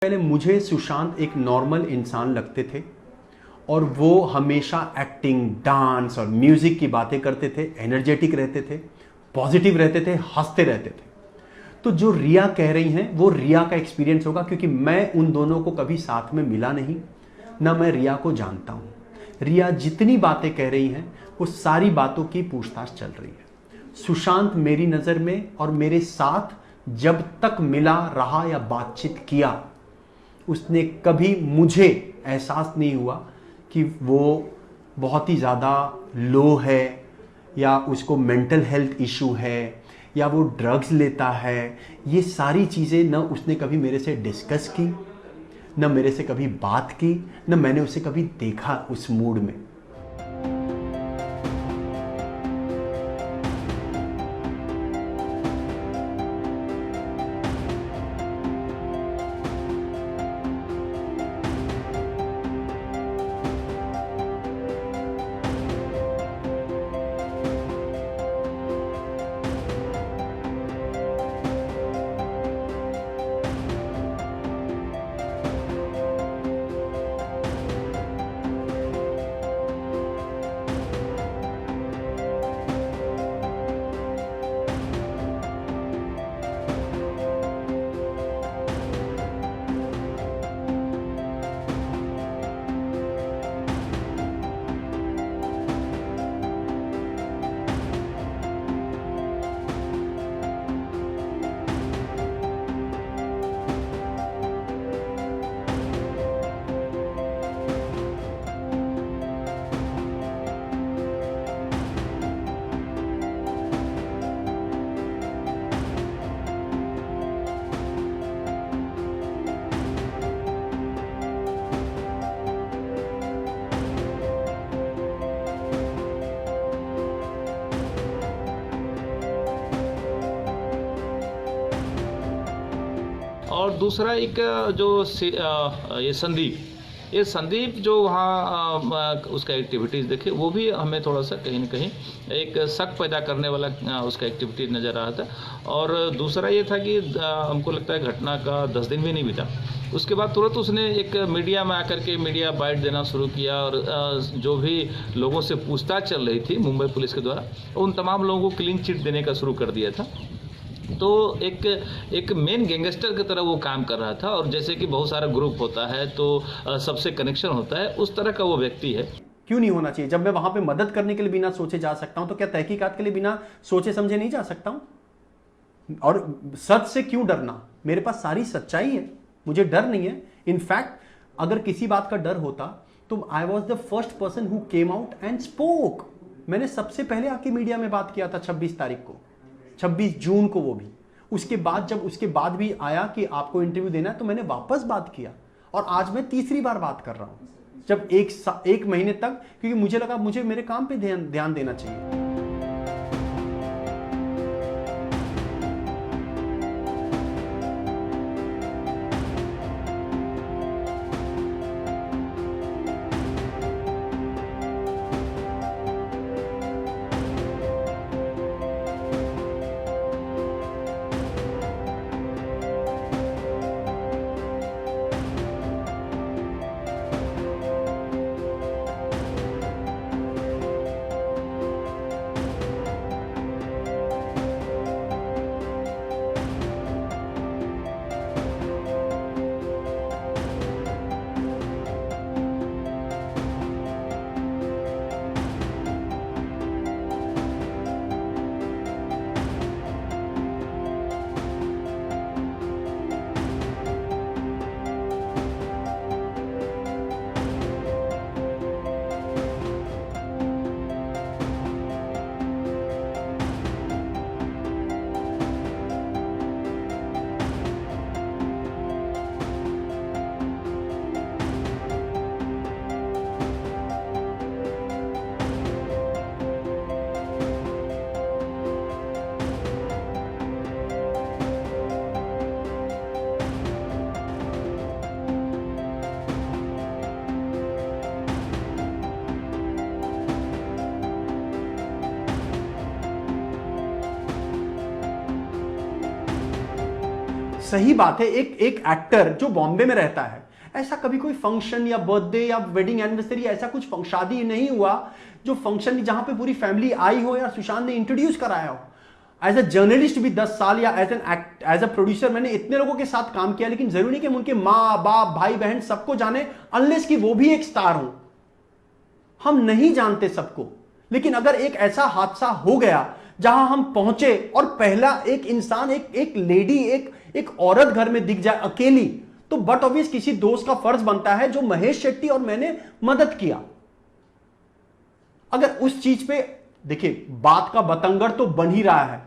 पहले मुझे सुशांत एक नॉर्मल इंसान लगते थे और वो हमेशा एक्टिंग, डांस और म्यूजिक की बातें करते थे, एनर्जेटिक रहते थे, पॉजिटिव रहते थे, हंसते रहते थे। तो जो रिया कह रही हैं वो रिया का एक्सपीरियंस होगा, क्योंकि मैं उन दोनों को कभी साथ में मिला नहीं, ना मैं रिया को जानता हूं। रिया जितनी बातें कह रही हैं वो सारी बातों की पूछताछ चल रही है। सुशांत मेरी नज़र में और मेरे साथ जब तक मिला रहा या बातचीत किया, उसने कभी मुझे एहसास नहीं हुआ कि वो बहुत ही ज़्यादा लो है या उसको मेंटल हेल्थ इशू है या वो ड्रग्स लेता है। ये सारी चीज़ें न उसने कभी मेरे से डिस्कस की, न मेरे से कभी बात की, न मैंने उसे कभी देखा उस मूड में। और दूसरा एक ये संदीप जो वहाँ उसका एक्टिविटीज़ देखे, वो भी हमें थोड़ा सा कहीं ना कहीं एक शक पैदा करने वाला उसका एक्टिविटी नज़र आ रहा था। और दूसरा ये था कि हमको लगता है घटना का 10 दिन भी नहीं बीता, उसके बाद तुरंत उसने एक मीडिया में आकर के मीडिया बाइट देना शुरू किया और जो भी लोगों से पूछताछ चल रही थी मुंबई पुलिस के द्वारा, उन तमाम लोगों को क्लीन चिट देने का शुरू कर दिया था। तो एक मेन गैंगस्टर की तरह वो काम कर रहा था, और जैसे कि बहुत सारा ग्रुप होता है तो सबसे कनेक्शन होता है, उस तरह का वो व्यक्ति है। क्यों नहीं होना चाहिए? जब मैं वहां पे मदद करने के लिए बिना सोचे जा सकता हूं, तो क्या तहकीकात के लिए बिना सोचे समझे नहीं जा सकता हूं? और सच से क्यों डरना? मेरे पास सारी सच्चाई है, मुझे डर नहीं है। इनफैक्ट अगर किसी बात का डर होता तो I was the first person who came out and spoke. मैंने सबसे पहले आके मीडिया में बात किया था 26 तारीख को, 26 जून को, वो भी उसके बाद जब उसके बाद भी आया कि आपको इंटरव्यू देना है, तो मैंने वापस बात किया। और आज मैं तीसरी बार बात कर रहा हूं, जब एक महीने तक, क्योंकि मुझे लगा मुझे मेरे काम पे ध्यान देना चाहिए। सही बात है, एक एक्टर जो बॉम्बे में रहता है, ऐसा कभी कोई फंक्शन या बर्थडे या वेडिंग एनिवर्सरी ऐसा कुछ शादी नहीं हुआ जो फंक्शन जहां पे पूरी फैमिली आई हो या सुशांत ने इंट्रोड्यूस कराया हो। एज अ जर्नलिस्ट भी 10 साल या एज अ प्रोड्यूसर मैंने इतने लोगों के साथ काम किया, लेकिन जरूरी नहीं कि हम उनके माँ बाप भाई बहन सबको जाने, अनलेस कि वो भी एक स्टार हो। हम नहीं जानते सबको, लेकिन अगर एक ऐसा हादसा हो गया जहां हम पहुंचे और पहला एक इंसान, एक लेडी, एक औरत घर में दिख जाए अकेली, तो बट ऑब्वियस किसी दोस्त का फर्ज बनता है, जो महेश शेट्टी और मैंने मदद किया। अगर उस चीज पे देखिए, बात का बतंगड़ तो बन ही रहा है,